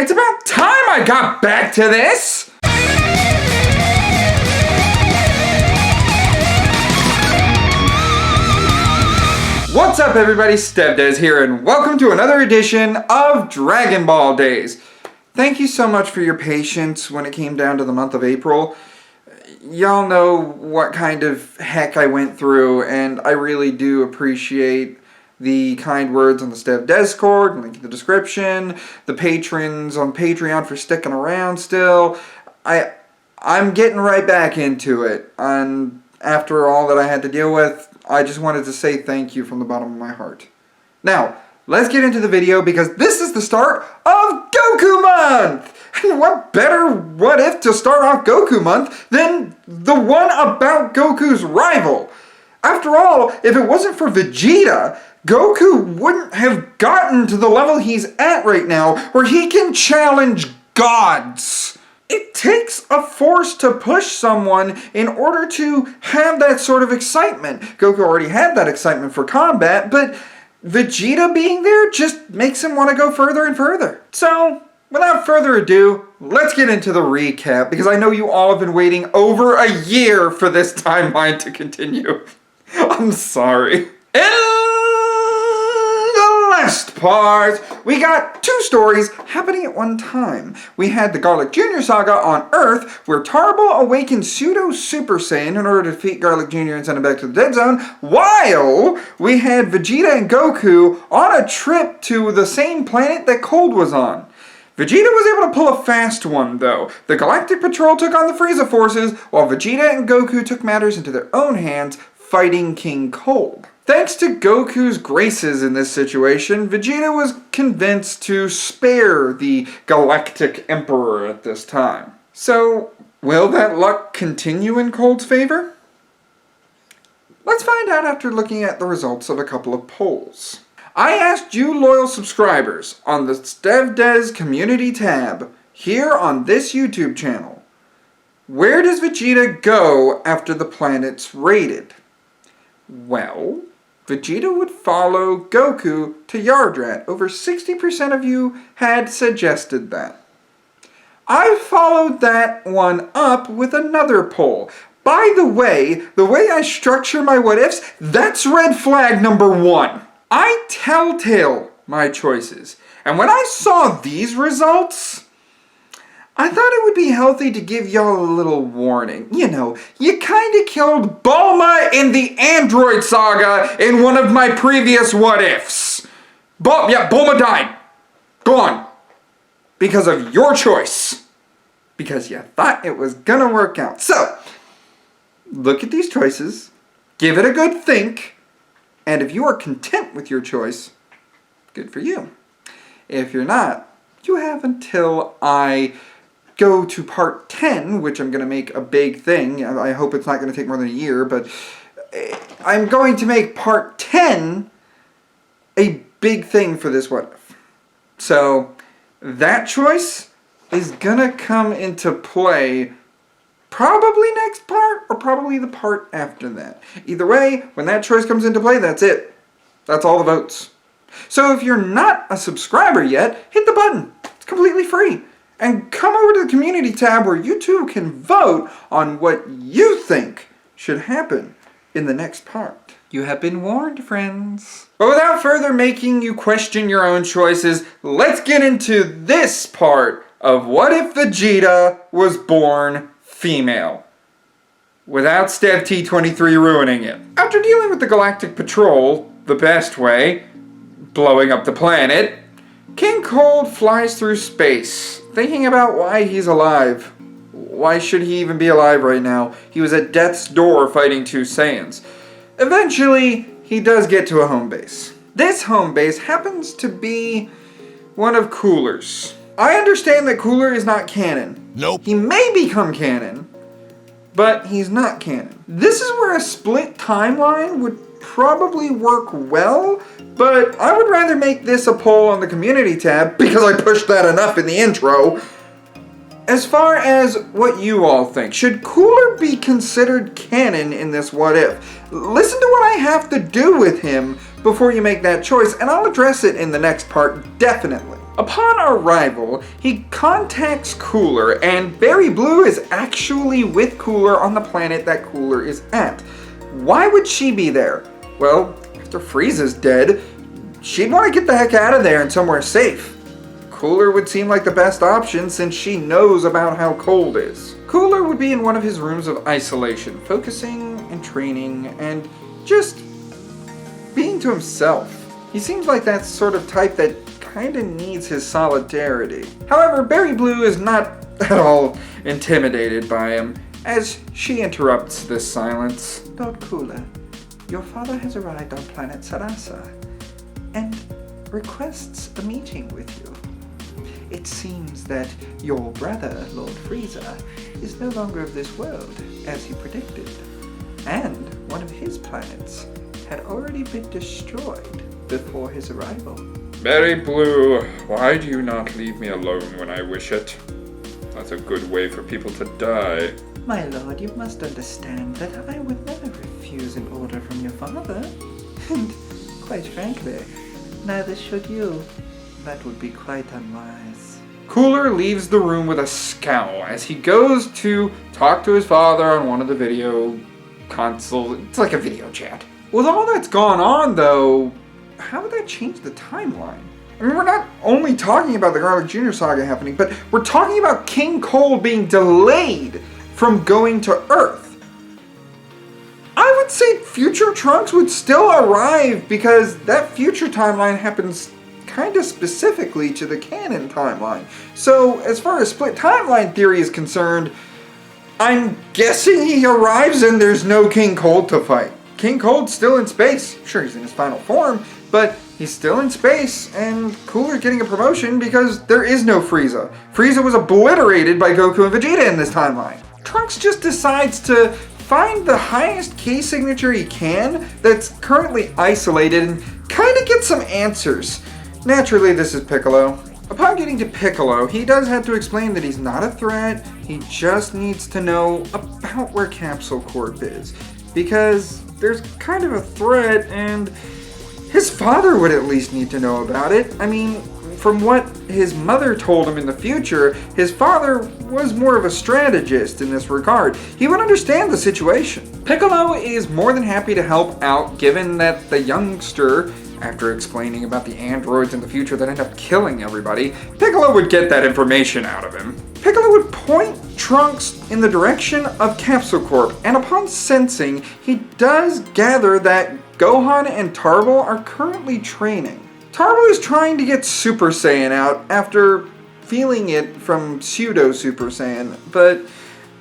It's about time I got back to this! What's up everybody, Stevdez here, and welcome to another edition of Dragon Ball Days. Thank you so much for your patience when it came down to the month of April. Y'all know what kind of heck I went through, and I really do appreciate the kind words on the Stev Discord, link in the description, the patrons on Patreon for sticking around still. I'm getting right back into it, and after all that I had to deal with, I just wanted to say thank you from the bottom of my heart. Now, let's get into the video because this is the start of Goku Month! And what better what if to start off Goku Month than the one about Goku's rival? After all, if it wasn't for Vegeta, Goku wouldn't have gotten to the level he's at right now where he can challenge gods. It takes a force to push someone in order to have that sort of excitement. Goku already had that excitement for combat, but Vegeta being there just makes him want to go further and further. So, without further ado, let's get into the recap, because I know you all have been waiting over a year for this timeline to continue. I'm sorry. Last part, we got two stories happening at one time. We had the Garlic Jr. saga on Earth, where Tarble awakened Pseudo Super Saiyan in order to defeat Garlic Jr. and send him back to the Dead Zone, while we had Vegeta and Goku on a trip to the same planet that Cold was on. Vegeta was able to pull a fast one, though. The Galactic Patrol took on the Frieza forces, while Vegeta and Goku took matters into their own hands, fighting King Cold. Thanks to Goku's graces in this situation, Vegeta was convinced to spare the Galactic Emperor at this time. So, will that luck continue in Cold's favor? Let's find out after looking at the results of a couple of polls. I asked you loyal subscribers on the StevDez community tab here on this YouTube channel, where does Vegeta go after the planet's raided? Well, Vegeta would follow Goku to Yardrat. Over 60% of you had suggested that. I followed that one up with another poll. By the way I structure my what-ifs, that's red flag number 1. I telltale my choices. And when I saw these results, I thought it would be healthy to give y'all a little warning. You know, you kinda killed Bulma in the Android saga in one of my previous what-ifs. Bulma died. Gone. Because of your choice. Because you thought it was gonna work out. So, look at these choices, give it a good think, and if you are content with your choice, good for you. If you're not, you have until I go to part 10, which I'm going to make a big thing. I hope it's not going to take more than a year, but I'm going to make part 10 a big thing for this what if. So that choice is going to come into play probably next part or probably the part after that. Either way, when that choice comes into play, that's it. That's all the votes. So if you're not a subscriber yet, hit the button. It's completely free. And come over to the community tab where you too can vote on what you think should happen in the next part. You have been warned, friends. But without further making you question your own choices, let's get into this part of what if Vegeta was born female, without Stev T23 ruining it. After dealing with the Galactic Patrol the best way, blowing up the planet, King Cold flies through space, thinking about why he's alive. Why should he even be alive right now? He was at death's door fighting two Saiyans. Eventually, he does get to a home base. This home base happens to be one of Cooler's. I understand that Cooler is not canon. Nope. He may become canon, but he's not canon. This is where a split timeline would probably work well, but I would rather make this a poll on the community tab because I pushed that enough in the intro. As far as what you all think, should Cooler be considered canon in this what if? Listen to what I have to do with him before you make that choice, and I'll address it in the next part, definitely. Upon arrival, he contacts Cooler, and Berry Blue is actually with Cooler on the planet that Cooler is at. Why would she be there? Well, after Frieza's dead, she'd want to get the heck out of there and somewhere safe. Cooler would seem like the best option since she knows about how cold is. Cooler would be in one of his rooms of isolation, focusing and training and just being to himself. He seems like that sort of type that kinda needs his solidarity. However, Berry Blue is not at all intimidated by him, as she interrupts this silence. Lord Cooler, your father has arrived on planet Sarasa and requests a meeting with you. It seems that your brother, Lord Frieza, is no longer of this world, as he predicted, and one of his planets had already been destroyed before his arrival. Berry Blue, why do you not leave me alone when I wish it? That's a good way for people to die. My lord, you must understand that I would never refuse an order from your father. And, quite frankly, neither should you. That would be quite unwise. Cooler leaves the room with a scowl as he goes to talk to his father on one of the video consoles. It's like a video chat. With all that's gone on, though, how would that change the timeline? I mean, we're not only talking about the Garlic Jr. saga happening, but we're talking about King Cold being delayed from going to Earth. I would say future Trunks would still arrive because that future timeline happens kind of specifically to the canon timeline. So, as far as split timeline theory is concerned, I'm guessing he arrives and there's no King Cold to fight. King Cold's still in space. Sure, he's in his final form, but he's still in space, and Cooler's getting a promotion because there is no Frieza. Frieza was obliterated by Goku and Vegeta in this timeline. Trunks just decides to find the highest key signature he can that's currently isolated and kind of get some answers. Naturally, this is Piccolo. Upon getting to Piccolo, he does have to explain that he's not a threat, he just needs to know about where Capsule Corp is. Because there's kind of a threat, and his father would at least need to know about it. I mean, from what his mother told him in the future, his father was more of a strategist in this regard. He would understand the situation. Piccolo is more than happy to help out, given that the youngster, after explaining about the androids in the future that end up killing everybody, Piccolo would get that information out of him. Piccolo would point Trunks in the direction of Capsule Corp, and upon sensing, he does gather that Gohan and Tarble are currently training. Tarble is trying to get Super Saiyan out after feeling it from pseudo Super Saiyan, but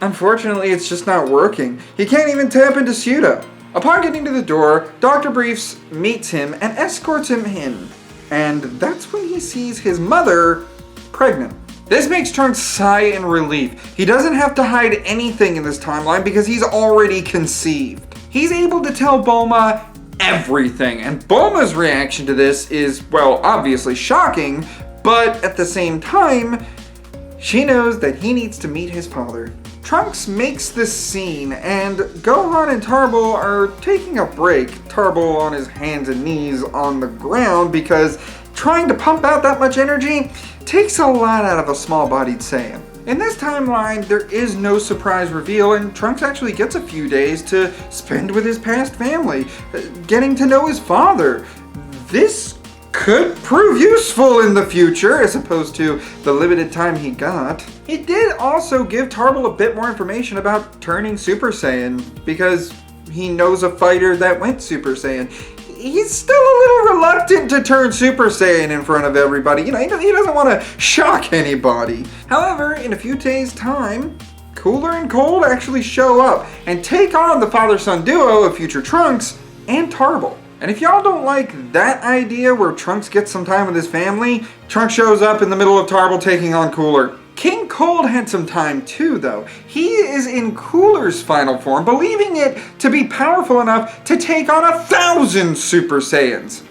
unfortunately it's just not working. He can't even tap into pseudo. Upon getting to the door, Dr. Briefs meets him and escorts him in, and that's when he sees his mother pregnant. This makes Trunks sigh in relief. He doesn't have to hide anything in this timeline because he's already conceived. He's able to tell Bulma everything, and Bulma's reaction to this is, well, obviously shocking, but at the same time, she knows that he needs to meet his father. Trunks makes this scene, and Gohan and Tarble are taking a break. Tarble on his hands and knees on the ground because trying to pump out that much energy takes a lot out of a small-bodied Saiyan. In this timeline, there is no surprise reveal, and Trunks actually gets a few days to spend with his past family, getting to know his father. This could prove useful in the future, as opposed to the limited time he got. He did also give Tarble a bit more information about turning Super Saiyan, because he knows a fighter that went Super Saiyan. He's still a little reluctant to turn Super Saiyan in front of everybody. You know, he doesn't want to shock anybody. However, in a few days' time, Cooler and Cold actually show up and take on the father-son duo of future Trunks and Tarble. And if y'all don't like that idea where Trunks gets some time with his family, Trunks shows up in the middle of Tarble taking on Cooler. King Cold had some time too, though. He is in Cooler's final form, believing it to be powerful enough to take on 1,000 Super Saiyans.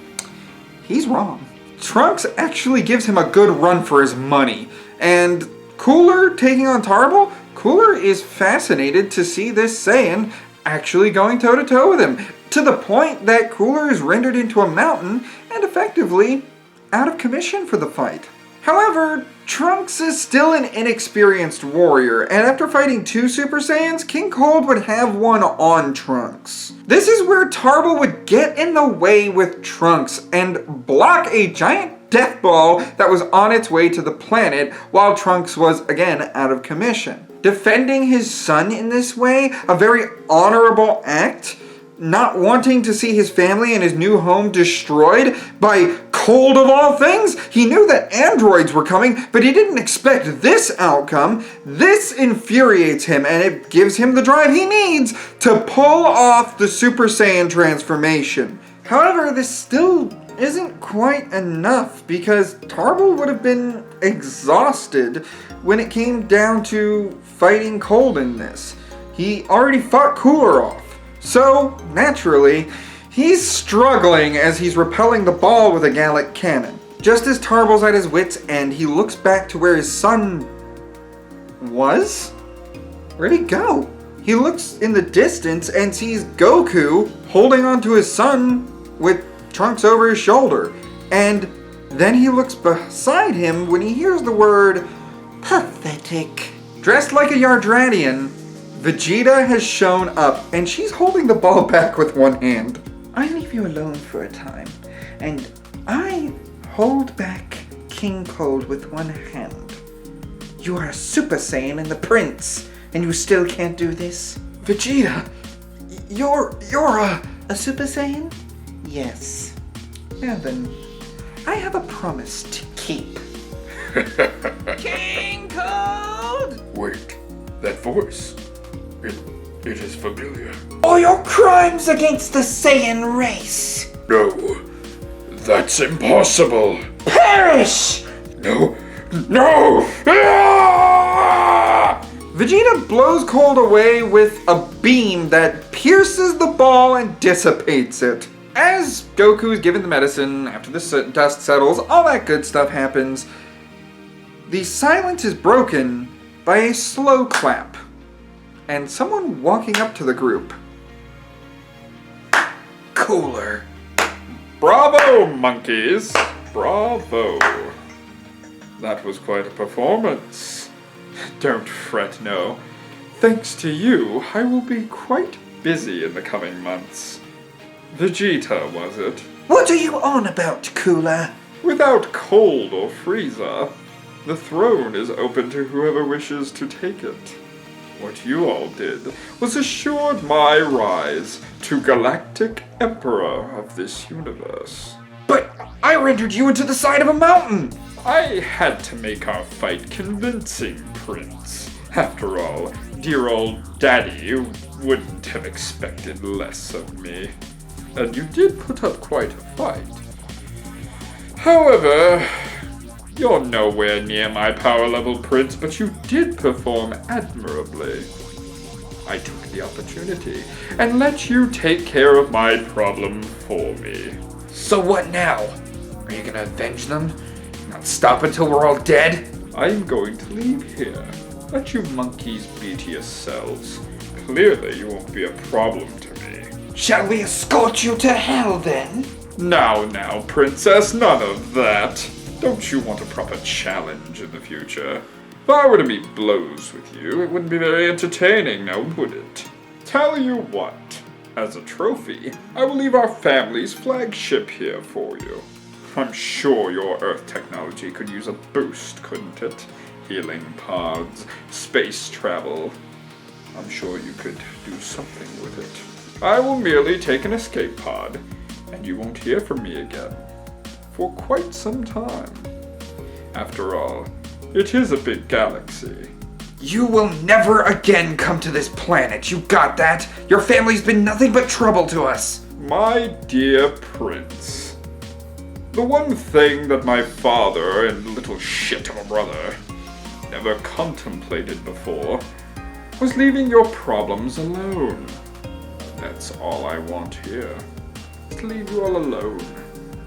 He's wrong. Trunks actually gives him a good run for his money. And Cooler taking on Tarble? Cooler is fascinated to see this Saiyan actually going toe-to-toe with him, to the point that Cooler is rendered into a mountain and effectively out of commission for the fight. However, Trunks is still an inexperienced warrior, and after fighting 2 Super Saiyans, King Cold would have one on Trunks. This is where Tarble would get in the way with Trunks and block a giant death ball that was on its way to the planet while Trunks was again out of commission. Defending his son in this way, a very honorable act, not wanting to see his family and his new home destroyed by Cold of all things. He knew that androids were coming, but he didn't expect this outcome. This infuriates him, and it gives him the drive he needs to pull off the Super Saiyan transformation. However, this still isn't quite enough, because Tarble would have been exhausted when it came down to fighting Cold in this. He already fought Cooler off. So, naturally, he's struggling as he's repelling the ball with a Gallic cannon. Just as Tarble's at his wit's end, he looks back to where his son was? Where'd he go? He looks in the distance and sees Goku holding onto his son with Trunks over his shoulder. And then he looks beside him when he hears the word pathetic. Dressed like a Yardratian, Vegeta has shown up, and she's holding the ball back with one hand. I leave you alone for a time, and I hold back King Cold with one hand. You are a Super Saiyan and the Prince, and you still can't do this? Vegeta, you're A Super Saiyan? Yes. Now then, I have a promise to keep. King Cold! Wait, that voice. It is familiar. All your crimes against the Saiyan race! No, that's impossible. Perish! No, no! Ah! Vegeta blows Cold away with a beam that pierces the ball and dissipates it. As Goku is given the medicine, after the dust settles, all that good stuff happens, the silence is broken by a slow clap and someone walking up to the group. Cooler. Bravo, monkeys! Bravo. That was quite a performance. Don't fret, no. Thanks to you, I will be quite busy in the coming months. Vegeta, was it? What are you on about, Cooler? Without Cold or Frieza, the throne is open to whoever wishes to take it. What you all did was assured my rise to Galactic Emperor of this universe. But I rendered you into the side of a mountain! I had to make our fight convincing, Prince. After all, dear old Daddy wouldn't have expected less of me. And you did put up quite a fight. However, you're nowhere near my power level, Prince, but you did perform admirably. I took the opportunity and let you take care of my problem for me. So what now? Are you gonna avenge them? Not stop until we're all dead? I'm going to leave here. Let you monkeys be to yourselves. Clearly you won't be a problem to me. Shall we escort you to hell then? Now, Princess, none of that. Don't you want a proper challenge in the future? If I were to meet blows with you, it wouldn't be very entertaining, now would it? Tell you what, as a trophy, I will leave our family's flagship here for you. I'm sure your Earth technology could use a boost, couldn't it? Healing pods, space travel. I'm sure you could do something with it. I will merely take an escape pod, and you won't hear from me again for quite some time. After all, it is a big galaxy. You will never again come to this planet, you got that? Your family's been nothing but trouble to us. My dear Prince, the one thing that my father and little shit of a brother never contemplated before was leaving your problems alone. That's all I want here, is to leave you all alone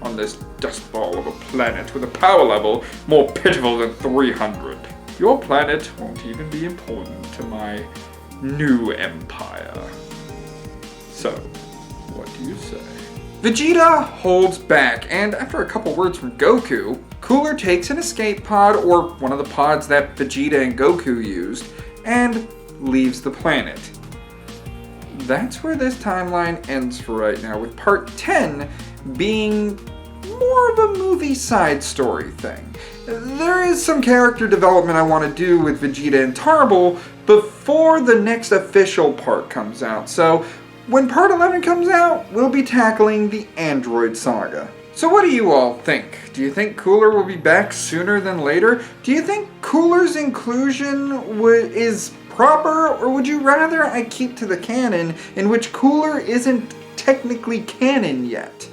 on this dust ball of a planet with a power level more pitiful than 300. Your planet won't even be important to my new empire. So, what do you say? Vegeta holds back, and after a couple words from Goku, Cooler takes an escape pod, or one of the pods that Vegeta and Goku used, and leaves the planet. That's where this timeline ends for right now, with part 10 being more of a movie side story thing. There is some character development I want to do with Vegeta and Tarble before the next official part comes out, so when part 11 comes out, we'll be tackling the Android Saga. So what do you all think? Do you think Cooler will be back sooner than later? Do you think Cooler's inclusion is proper, or would you rather I keep to the canon in which Cooler isn't technically canon yet?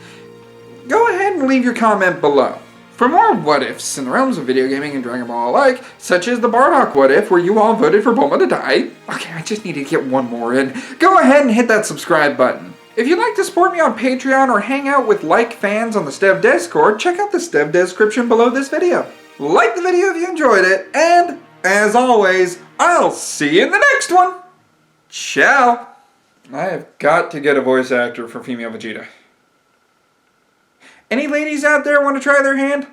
Go ahead and leave your comment below. For more what-ifs in the realms of video gaming and Dragon Ball alike, such as the Bardock what-if where you all voted for Bulma to die, okay, I just need to get one more in, go ahead and hit that subscribe button. If you'd like to support me on Patreon or hang out with like fans on the Stev Discord, check out the Stev description below this video. Like the video if you enjoyed it, and as always, I'll see you in the next one. Ciao. I have got to get a voice actor for female Vegeta. Any ladies out there want to try their hand?